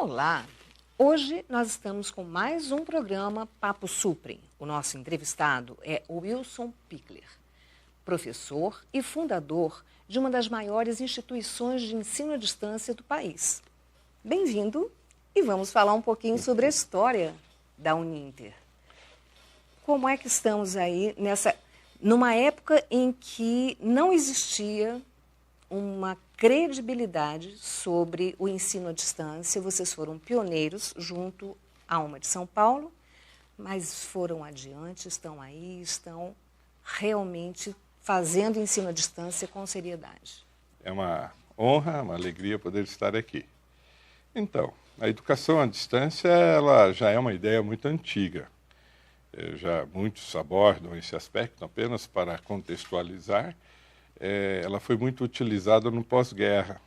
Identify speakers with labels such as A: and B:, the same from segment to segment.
A: Olá! Hoje nós estamos com mais um programa Papo Suprem. O nosso entrevistado é Wilson Pichler, professor e fundador de uma das maiores instituições de ensino à distância do país. Bem-vindo e vamos falar um pouquinho sobre a história da Uninter. Como é que estamos aí numa época em que não existia uma credibilidade sobre o ensino à distância? Vocês foram pioneiros junto à UMA de São Paulo, mas foram adiante, estão aí, estão realmente fazendo ensino à distância com seriedade. É uma honra, uma alegria poder estar aqui. Então, a educação à distância ela já é uma ideia muito antiga. Já muitos abordam esse aspecto, apenas para contextualizar. Ela foi muito utilizada no pós-guerra,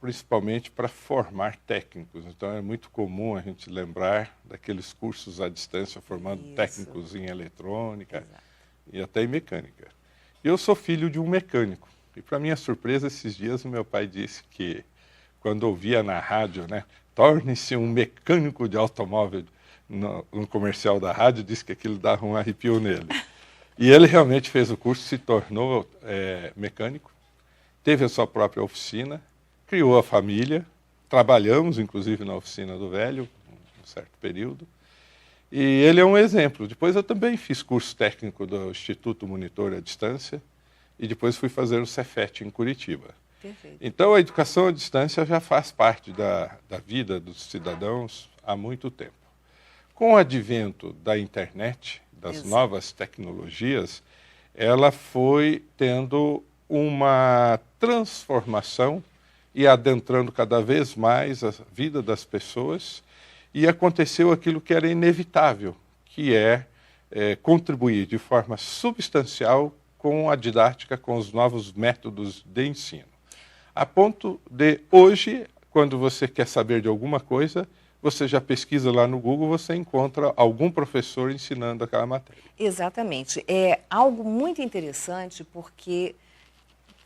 A: principalmente para formar técnicos. Então, é muito comum a gente lembrar daqueles cursos à distância formando técnicos em eletrônica. Exato. E até em mecânica. Eu sou filho de um mecânico. E, para minha surpresa, esses dias o meu pai disse que, quando ouvia na rádio, né, torne-se um mecânico de automóvel no comercial da rádio, disse que aquilo dava um arrepio nele. E ele realmente fez o curso, se tornou mecânico, teve a sua própria oficina, criou a família, trabalhamos inclusive na oficina do velho, um certo período, e ele é um exemplo. Depois eu também fiz curso técnico do Instituto Monitor à Distância e depois fui fazer o Cefet em Curitiba. Perfeito. Então a educação à distância já faz parte da vida dos cidadãos há muito tempo. Com o advento da internet, das novas tecnologias, ela foi tendo uma transformação e adentrando cada vez mais a vida das pessoas, e aconteceu aquilo que era inevitável, que é contribuir de forma substancial com a didática, com os novos métodos de ensino. A ponto de, hoje, quando você quer saber de alguma coisa, você já pesquisa lá no Google, você encontra algum professor ensinando aquela matéria. Exatamente. É algo muito interessante porque,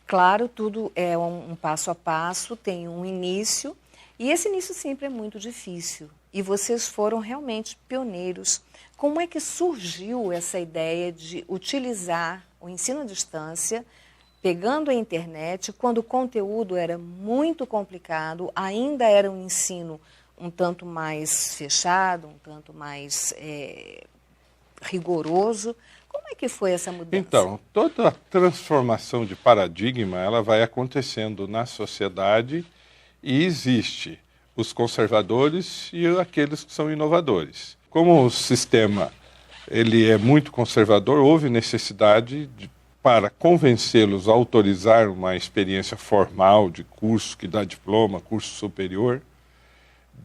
A: claro, tudo é um passo a passo, tem um início, e esse início sempre é muito difícil. E vocês foram realmente pioneiros. Como é que surgiu essa ideia de utilizar o ensino à distância, pegando a internet, quando o conteúdo era muito complicado, ainda era um ensino um tanto mais fechado, um tanto mais rigoroso? Como é que foi essa mudança? Então, toda a transformação de paradigma, ela vai acontecendo na sociedade e existe os conservadores e aqueles que são inovadores. Como o sistema ele é muito conservador, houve necessidade para convencê-los a autorizar uma experiência formal de curso que dá diploma, curso superior,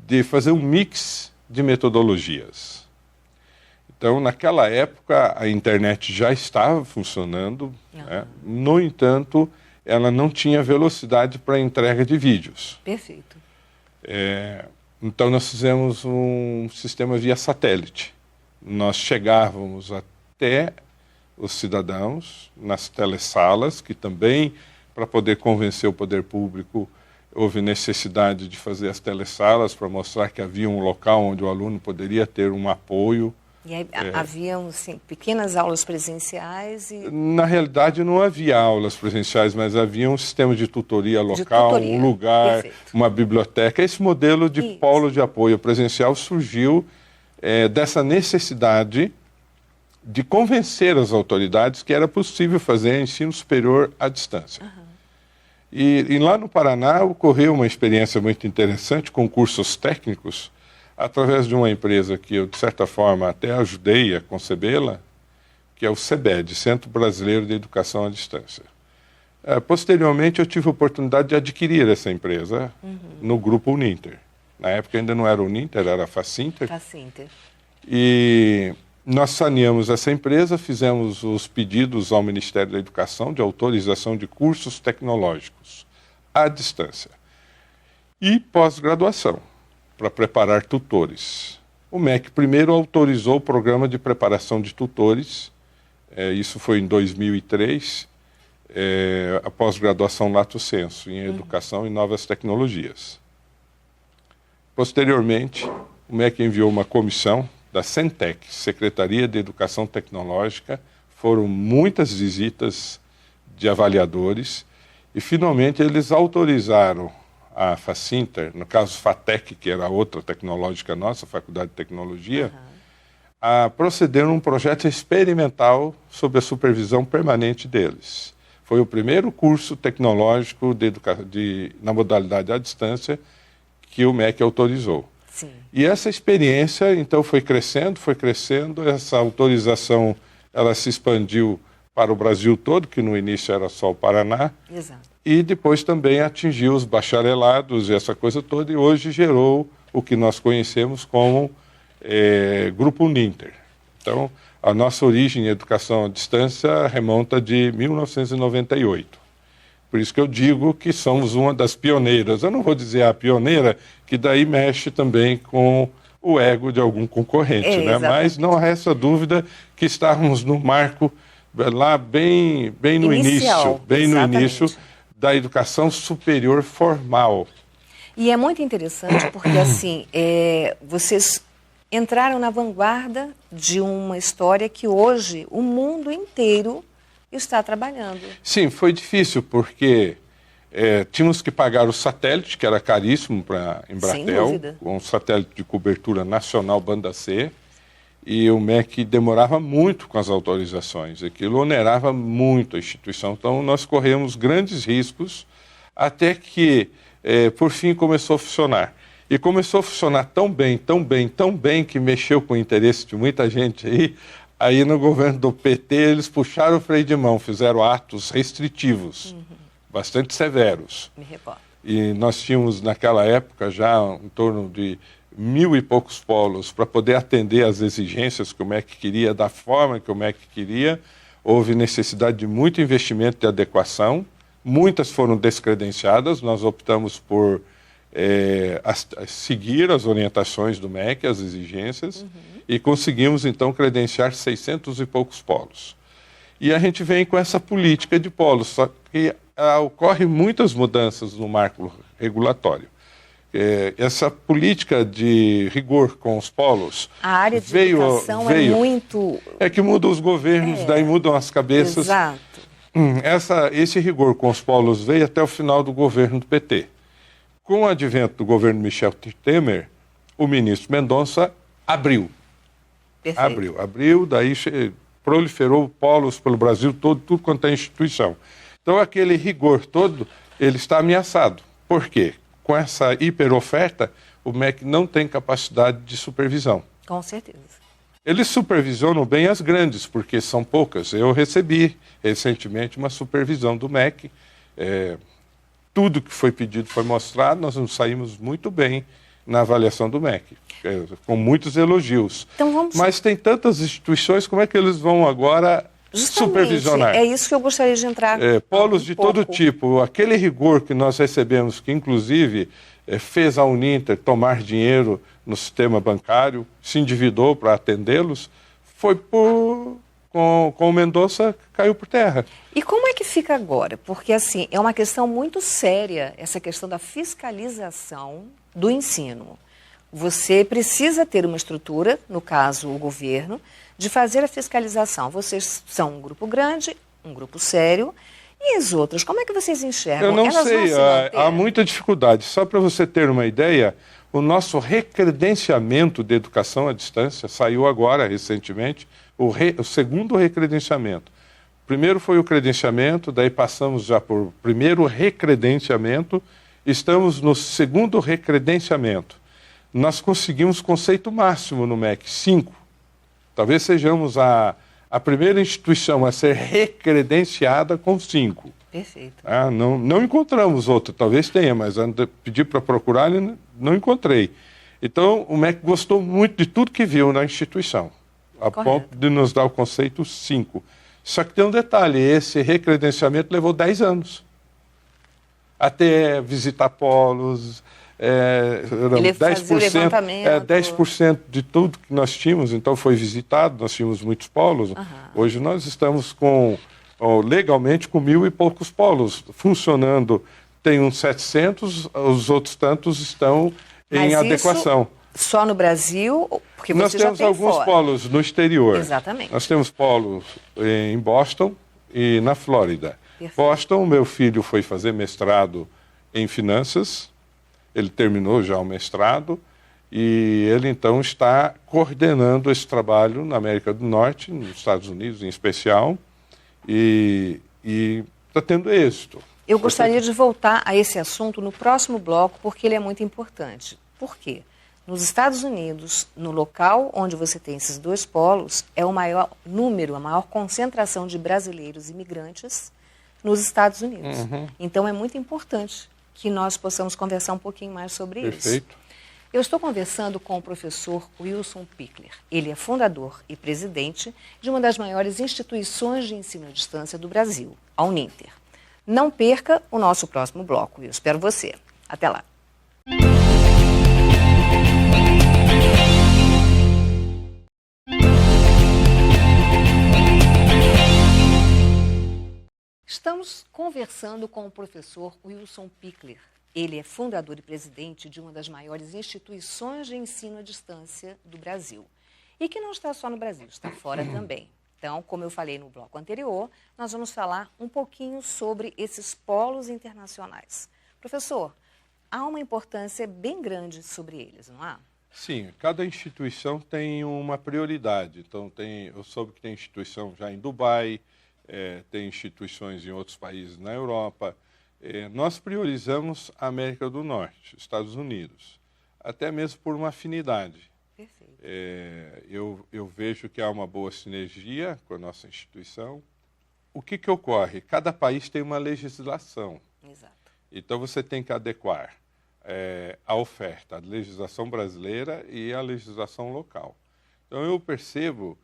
A: de fazer um mix de metodologias. Então, naquela época, a internet já estava funcionando, né? No entanto, ela não tinha velocidade para a entrega de vídeos. Perfeito. Então, nós fizemos um sistema via satélite. Nós chegávamos até os cidadãos nas telesalas, que também, para poder convencer o poder público, houve necessidade de fazer as telesalas para mostrar que havia um local onde o aluno poderia ter um apoio. E aí, haviam assim, pequenas aulas presenciais? Na realidade, não havia aulas presenciais, mas havia um sistema de tutoria local, um lugar, uma biblioteca. Esse modelo de polo de apoio presencial surgiu dessa necessidade de convencer as autoridades que era possível fazer ensino superior à distância. E lá no Paraná ocorreu uma experiência muito interessante com cursos técnicos, através de uma empresa que eu, de certa forma, até ajudei a concebê-la, que é o CEBED, Centro Brasileiro de Educação à Distância. Posteriormente, eu tive a oportunidade de adquirir essa empresa no grupo Uninter. Na época ainda não era Uninter, era a Facinter. Facinter. E nós saneamos essa empresa, fizemos os pedidos ao Ministério da Educação de autorização de cursos tecnológicos à distância e pós-graduação, para preparar tutores. O MEC primeiro autorizou o programa de preparação de tutores, isso foi em 2003, a pós-graduação Lato Sensu, em Educação e Novas Tecnologias.
B: Posteriormente, o MEC enviou uma comissão da Centec, Secretaria de Educação Tecnológica. Foram muitas visitas de avaliadores e, finalmente, eles autorizaram a Facinter, no caso FATEC, que era a outra tecnológica nossa, Faculdade de Tecnologia, a proceder a um projeto experimental sob a supervisão permanente deles. Foi o primeiro curso tecnológico na modalidade à distância que o MEC autorizou.
A: Sim.
B: E essa experiência, então, foi crescendo, essa autorização ela se expandiu para o Brasil todo, que no início era só o Paraná.
A: Exato.
B: E depois também atingiu os bacharelados e essa coisa toda, e hoje gerou o que nós conhecemos como Grupo Uninter. Então, a nossa origem em educação à distância remonta de 1998. Por isso que eu digo que somos uma das pioneiras. Eu não vou dizer a pioneira, que daí mexe também com o ego de algum concorrente, né? Mas não resta dúvida que estávamos no marco lá bem no início da educação superior formal.
A: E é muito interessante porque, assim, vocês entraram na vanguarda de uma história que hoje o mundo inteiro está trabalhando.
B: Sim, foi difícil porque tínhamos que pagar o satélite, que era caríssimo para a Embratel, um satélite de cobertura nacional banda C, e o MEC demorava muito com as autorizações, aquilo onerava muito a instituição, então nós corremos grandes riscos até que, por fim, começou a funcionar. E começou a funcionar tão bem, que mexeu com o interesse de muita gente aí no governo do PT eles puxaram o freio de mão, fizeram atos restritivos, bastante severos.
A: Me recordo.
B: E nós tínhamos naquela época já em torno de 1000 e poucos polos para poder atender às exigências que o MEC queria, da forma que o MEC queria. Houve necessidade de muito investimento de adequação, muitas foram descredenciadas, nós optamos por seguir as orientações do MEC, as exigências, e conseguimos então credenciar 600 e poucos polos. E a gente vem com essa política de polos, só que ocorrem muitas mudanças no marco regulatório. Essa política de rigor com os polos...
A: A área de educação é muito...
B: É que mudam os governos, daí mudam as cabeças.
A: Exato.
B: Esse rigor com os polos veio até o final do governo do PT. Com o advento do governo Michel Temer, o ministro Mendonça abriu.
A: Perfeito.
B: Abriu, daí proliferou polos pelo Brasil todo, tudo quanto é instituição. Então, aquele rigor todo, ele está ameaçado. Por quê? Com essa hiperoferta, o MEC não tem capacidade de supervisão.
A: Com certeza.
B: Eles supervisionam bem as grandes, porque são poucas. Eu recebi recentemente uma supervisão do MEC. Tudo que foi pedido foi mostrado, nós nos saímos muito bem na avaliação do MEC, com muitos elogios.
A: Então,
B: Mas tem tantas instituições, como é que eles vão agora supervisionar?
A: É isso que eu gostaria de entrar.
B: Polos de todo tipo. Aquele rigor que nós recebemos, que inclusive fez a Uninter tomar dinheiro no sistema bancário, se endividou para atendê-los, foi com o Mendonça, caiu por terra.
A: E como é que fica agora? Porque, assim, é uma questão muito séria, essa questão da fiscalização do ensino. Você precisa ter uma estrutura, no caso o governo, de fazer a fiscalização. Vocês são um grupo grande, um grupo sério, e as outras, como é que vocês enxergam?
B: Eu não sei, há muita dificuldade. Só para você ter uma ideia, o nosso recredenciamento de educação à distância saiu agora, recentemente, o segundo recredenciamento. Primeiro foi o credenciamento, daí passamos já por o primeiro recredenciamento, estamos no segundo recredenciamento. Nós conseguimos conceito máximo no MEC, 5. Talvez sejamos a primeira instituição a ser recredenciada com 5.
A: Perfeito.
B: Não encontramos outra, talvez tenha, mas pedi para procurar e não encontrei. Então, o MEC gostou muito de tudo que viu na instituição, a ponto de nos dar o conceito 5. Só que tem um detalhe, esse recredenciamento levou 10 anos. Até visitar polos,
A: Ele fazia o levantamento.
B: 10% de tudo que nós tínhamos, então foi visitado, nós tínhamos muitos polos. Hoje nós estamos legalmente com 1000 e poucos polos funcionando. Tem uns 700, os outros tantos estão em adequação.
A: Só no Brasil? Porque
B: nós temos alguns polos no exterior.
A: Exatamente.
B: Nós temos polos em Boston e na Flórida.
A: Perfeito.
B: Boston, meu filho foi fazer mestrado em finanças, ele terminou já o mestrado, e ele então está coordenando esse trabalho na América do Norte, nos Estados Unidos em especial, e está tendo êxito.
A: Eu gostaria de voltar a esse assunto no próximo bloco, porque ele é muito importante. Por quê? Nos Estados Unidos, no local onde você tem esses dois polos, é o maior número, a maior concentração de brasileiros imigrantes nos Estados Unidos. Então é muito importante que nós possamos conversar um pouquinho mais sobre isso.
B: Perfeito.
A: Eu estou conversando com o professor Wilson Pichler. Ele é fundador e presidente de uma das maiores instituições de ensino à distância do Brasil, a Uninter. Não perca o nosso próximo bloco. Eu espero você. Até lá. Estamos conversando com o professor Wilson Pichler. Ele é fundador e presidente de uma das maiores instituições de ensino à distância do Brasil. E que não está só no Brasil, está fora também. Então, como eu falei no bloco anterior, nós vamos falar um pouquinho sobre esses polos internacionais. Professor, há uma importância bem grande sobre eles, não há?
B: Sim, cada instituição tem uma prioridade. Então, eu soube que tem instituição já em Dubai, tem instituições em outros países na Europa. Nós priorizamos a América do Norte, Estados Unidos, até mesmo por uma afinidade.
A: Perfeito.
B: Eu vejo que há uma boa sinergia com a nossa instituição. O que ocorre? Cada país tem uma legislação.
A: Exato.
B: Então, você tem que adequar a oferta, a legislação brasileira e a legislação local. Então, eu percebo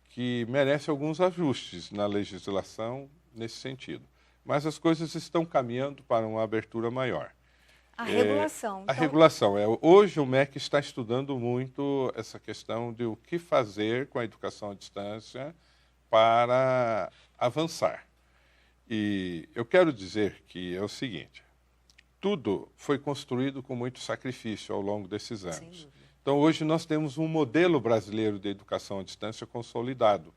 B: que merece alguns ajustes na legislação nesse sentido. Mas as coisas estão caminhando para uma abertura maior.
A: A regulação.
B: A regulação. Hoje o MEC está estudando muito essa questão de o que fazer com a educação à distância para avançar. E eu quero dizer que é o seguinte, tudo foi construído com muito sacrifício ao longo desses anos.
A: Sem dúvida.
B: Então, hoje nós temos um modelo brasileiro de educação à distância consolidado,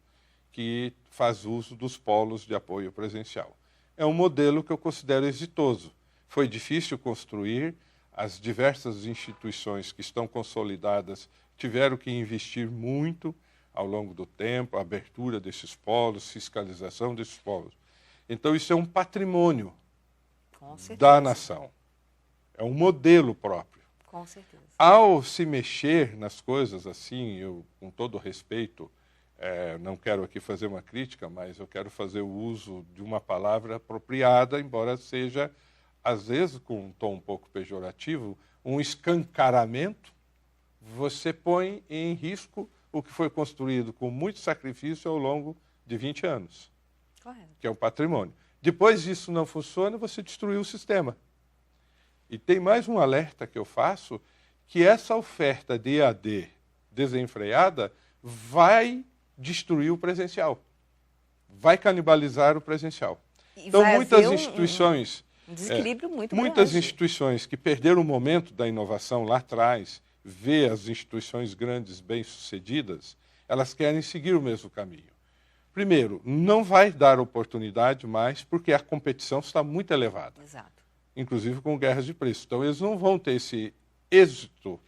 B: que faz uso dos polos de apoio presencial. É um modelo que eu considero exitoso. Foi difícil construir, as diversas instituições que estão consolidadas tiveram que investir muito ao longo do tempo, a abertura desses polos, fiscalização desses polos. Então, isso é um patrimônio da nação. É um modelo próprio.
A: Com certeza.
B: Ao se mexer nas coisas assim, eu, com todo respeito, não quero aqui fazer uma crítica, mas eu quero fazer o uso de uma palavra apropriada, embora seja, às vezes, com um tom um pouco pejorativo, um escancaramento. Você põe em risco o que foi construído com muito sacrifício ao longo de 20 anos,
A: Correto.
B: Que é um patrimônio. Depois disso não funciona, você destruiu o sistema. E tem mais um alerta que eu faço, que essa oferta de EAD desenfreada vai destruir o presencial, vai canibalizar o presencial.
A: Então,
B: muitas instituições...
A: Um desequilíbrio muito
B: muitas
A: grande.
B: instituições que perderam o momento da inovação lá atrás, vê as instituições grandes bem-sucedidas, elas querem seguir o mesmo caminho. Primeiro, não vai dar oportunidade mais porque a competição está muito elevada.
A: Exato.
B: Inclusive com guerras de preço. Então, eles não vão ter esse êxito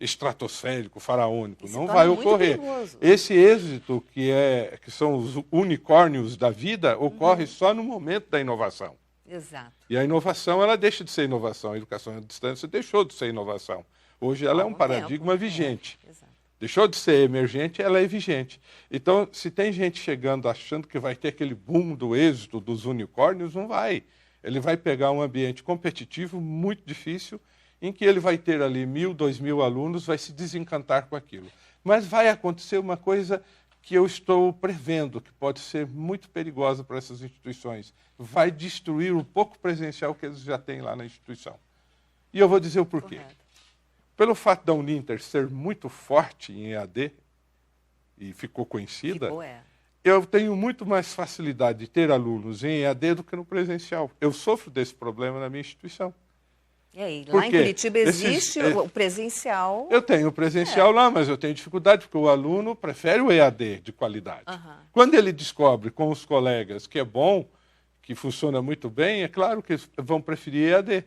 B: estratosférico, faraônico, não vai ocorrer. Esse êxito, que são os unicórnios da vida, ocorre só no momento da inovação.
A: Exato.
B: E a inovação, ela deixa de ser inovação. A educação à distância deixou de ser inovação. Hoje ela é um paradigma vigente.
A: Exato.
B: Deixou de ser emergente, ela é vigente. Então, se tem gente chegando achando que vai ter aquele boom do êxito dos unicórnios, não vai. Ele vai pegar um ambiente competitivo muito difícil, em que ele vai ter ali 1.000, 2.000 alunos, vai se desencantar com aquilo. Mas vai acontecer uma coisa que eu estou prevendo, que pode ser muito perigosa para essas instituições. Vai destruir o pouco presencial que eles já têm lá na instituição. E eu vou dizer o porquê.
A: Correto.
B: Pelo fato da Uninter ser muito forte em EAD, e ficou conhecida, eu tenho muito mais facilidade de ter alunos em EAD do que no presencial. Eu sofro desse problema na minha instituição.
A: E aí, lá em Curitiba existe o presencial?
B: Eu tenho o presencial lá, mas eu tenho dificuldade porque o aluno prefere o EAD de qualidade. Quando ele descobre com os colegas que é bom, que funciona muito bem, é claro que vão preferir EAD.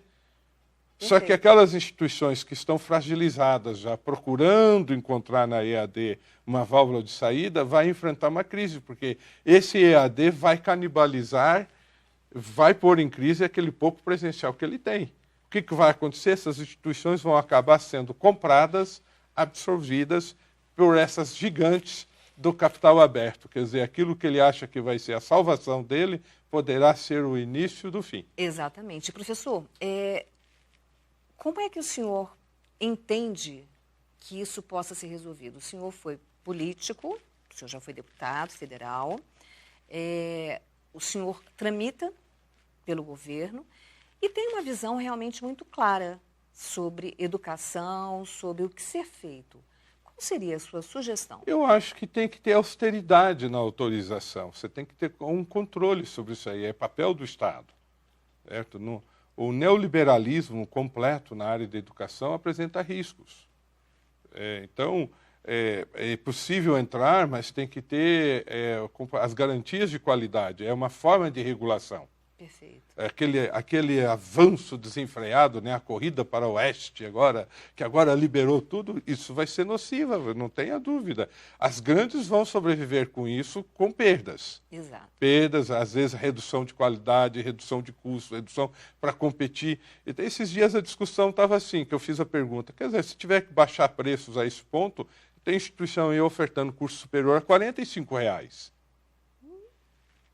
B: Só que aquelas instituições que estão fragilizadas, já procurando encontrar na EAD uma válvula de saída, vai enfrentar uma crise, porque esse EAD vai canibalizar, vai pôr em crise aquele pouco presencial que ele tem. O que vai acontecer? Essas instituições vão acabar sendo compradas, absorvidas por essas gigantes do capital aberto. Quer dizer, aquilo que ele acha que vai ser a salvação dele poderá ser o início do fim.
A: Exatamente. Professor, como é que o senhor entende que isso possa ser resolvido? O senhor foi político, o senhor já foi deputado federal, o senhor tramita pelo governo e tem uma visão realmente muito clara sobre educação, sobre o que ser feito. Qual seria a sua sugestão?
B: Eu acho que tem que ter austeridade na autorização. Você tem que ter um controle sobre isso aí. É papel do Estado. Certo? O neoliberalismo completo na área da educação apresenta riscos. Então, é possível entrar, mas tem que ter as garantias de qualidade. É uma forma de regulação.
A: Perfeito.
B: Aquele avanço desenfreado, né, a corrida para o oeste, que agora liberou tudo, isso vai ser nociva, não tenha dúvida. As grandes vão sobreviver com isso, com perdas.
A: Exato.
B: Perdas, às vezes redução de qualidade, redução de custo, redução para competir. Então, esses dias a discussão estava assim, que eu fiz a pergunta, quer dizer, se tiver que baixar preços a esse ponto, tem instituição aí ofertando curso superior a R$45.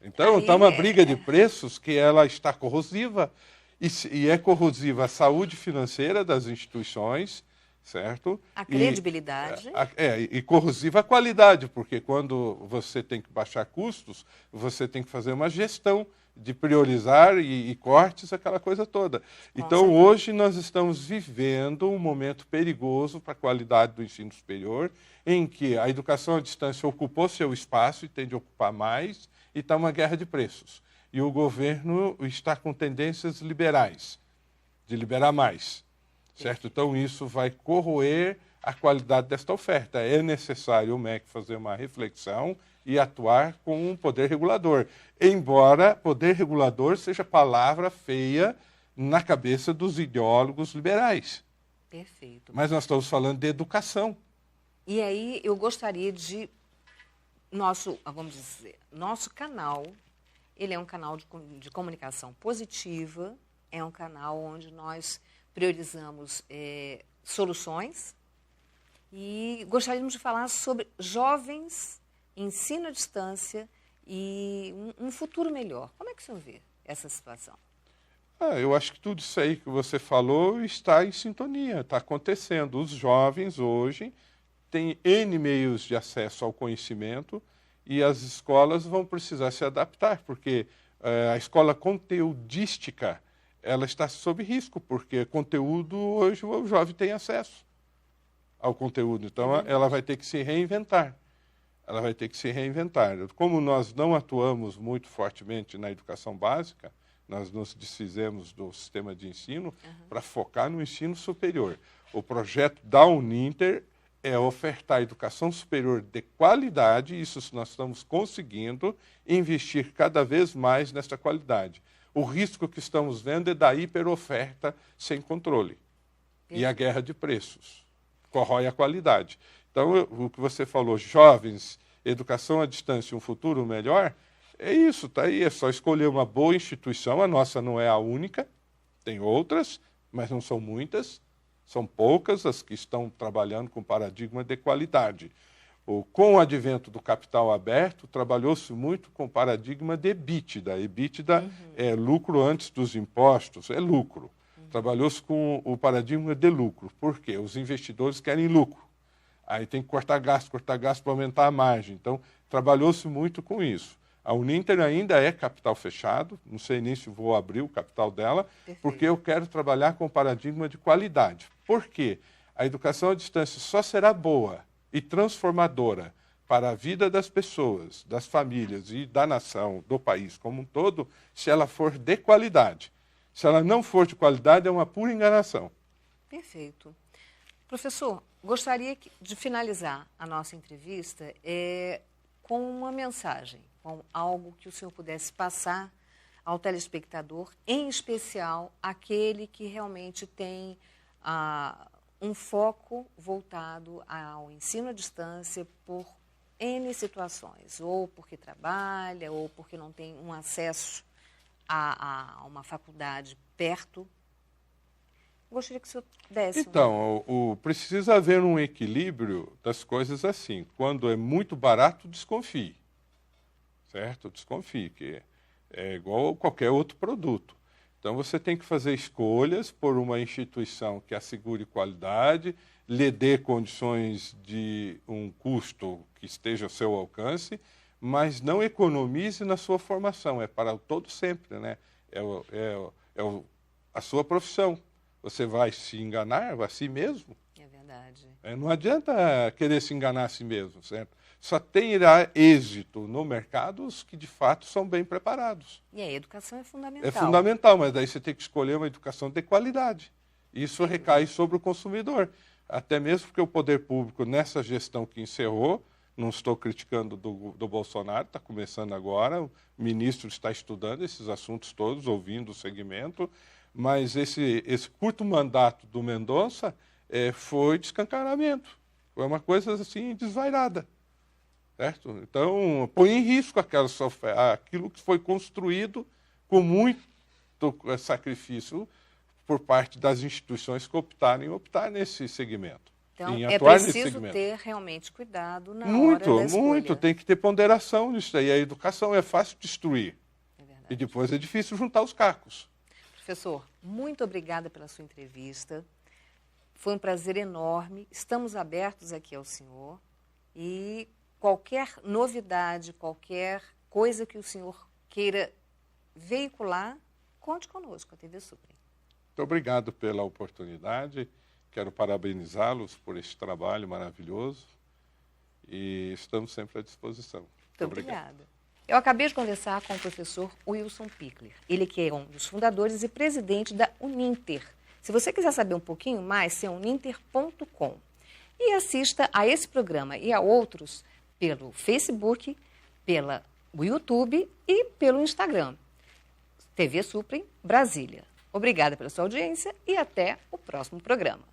B: Então, está uma briga de preços que ela está corrosiva, e é corrosiva a saúde financeira das instituições, certo?
A: A credibilidade.
B: E corrosiva a qualidade, porque quando você tem que baixar custos, você tem que fazer uma gestão de priorizar e cortes, aquela coisa toda. Então, hoje nós estamos vivendo um momento perigoso para a qualidade do ensino superior, em que a educação à distância ocupou seu espaço e tem de ocupar mais, e está uma guerra de preços. E o governo está com tendências liberais, de liberar mais. Certo? Então, isso vai corroer a qualidade desta oferta. É necessário o MEC fazer uma reflexão e atuar com um poder regulador. Embora poder regulador seja palavra feia na cabeça dos ideólogos liberais.
A: Perfeito.
B: Mas nós estamos falando de educação.
A: E aí eu gostaria de... Nosso canal, ele é um canal de comunicação positiva, é um canal onde nós priorizamos soluções e gostaríamos de falar sobre jovens, ensino à distância e um futuro melhor. Como é que o senhor vê essa situação?
B: Eu acho que tudo isso aí que você falou está em sintonia, está acontecendo. Os jovens hoje têm N meios de acesso ao conhecimento e as escolas vão precisar se adaptar, porque a escola conteudística ela está sob risco, porque conteúdo, hoje o jovem tem acesso ao conteúdo. Então, ela vai ter que se reinventar. Ela vai ter que se reinventar. Como nós não atuamos muito fortemente na educação básica, nós nos desfizemos do sistema de ensino para focar no ensino superior. O projeto da Uninter é ofertar educação superior de qualidade, isso nós estamos conseguindo investir cada vez mais nessa qualidade. O risco que estamos vendo é da hiperoferta sem controle. E a guerra de preços corrói a qualidade. Então, o que você falou, jovens, educação à distância, um futuro melhor, é isso, está aí, é só escolher uma boa instituição, a nossa não é a única, tem outras, mas não são muitas, são poucas as que estão trabalhando com paradigma de qualidade. Com o advento do capital aberto, trabalhou-se muito com o paradigma de EBITDA. EBITDA é lucro antes dos impostos, é lucro. Trabalhou-se com o paradigma de lucro. Por quê? Os investidores querem lucro. Aí tem que cortar gasto para aumentar a margem. Então, trabalhou-se muito com isso. A Uninter ainda é capital fechado, não sei nem se vou abrir o capital dela, porque eu quero trabalhar com o paradigma de qualidade. Por quê? A educação à distância só será boa e transformadora para a vida das pessoas, das famílias e da nação, do país como um todo, se ela for de qualidade. Se ela não for de qualidade, é uma pura enganação.
A: Perfeito. Professor, gostaria de finalizar a nossa entrevista com uma mensagem, com algo que o senhor pudesse passar ao telespectador, em especial aquele que realmente tem um foco voltado ao ensino à distância por N situações, ou porque trabalha, ou porque não tem um acesso a uma faculdade perto. Gostaria que o senhor desse.
B: Então, precisa haver um equilíbrio das coisas assim. Quando é muito barato, desconfie. Certo? Desconfie, que é igual a qualquer outro produto. Então, você tem que fazer escolhas por uma instituição que assegure qualidade, lhe dê condições de um custo que esteja ao seu alcance, mas não economize na sua formação. É para o todo sempre, né? A sua profissão. Você vai se enganar a si mesmo?
A: É verdade.
B: Não adianta querer se enganar a si mesmo, certo? Só terá êxito no mercado os que, de fato, são bem preparados.
A: E a educação é fundamental.
B: É fundamental, mas daí você tem que escolher uma educação de qualidade. Isso recai sobre o consumidor. Até mesmo porque o poder público, nessa gestão que encerrou, não estou criticando do Bolsonaro, está começando agora, o ministro está estudando esses assuntos todos, ouvindo o segmento, mas esse curto mandato do Mendonça foi de escancaramento. Foi uma coisa assim desvairada. Certo? Então, põe em risco aquilo que foi construído com muito sacrifício por parte das instituições que optar nesse segmento.
A: Então, é preciso ter realmente cuidado na hora da escolha.
B: Muito, tem que ter ponderação nisso aí. A educação é fácil destruir.
A: É verdade.
B: E depois é difícil juntar os cacos.
A: Professor, muito obrigada pela sua entrevista. Foi um prazer enorme. Estamos abertos aqui ao senhor. E qualquer novidade, qualquer coisa que o senhor queira veicular, conte conosco, a TV Suprem.
B: Muito obrigado pela oportunidade. Quero parabenizá-los por esse trabalho maravilhoso. E estamos sempre à disposição.
A: Muito obrigada. Eu acabei de conversar com o professor Wilson Pickler. Ele que é um dos fundadores e presidente da Uninter. Se você quiser saber um pouquinho mais, é uninter.com. E assista a esse programa e a outros pelo Facebook, pelo YouTube e pelo Instagram. TV Suprem Brasília. Obrigada pela sua audiência e até o próximo programa.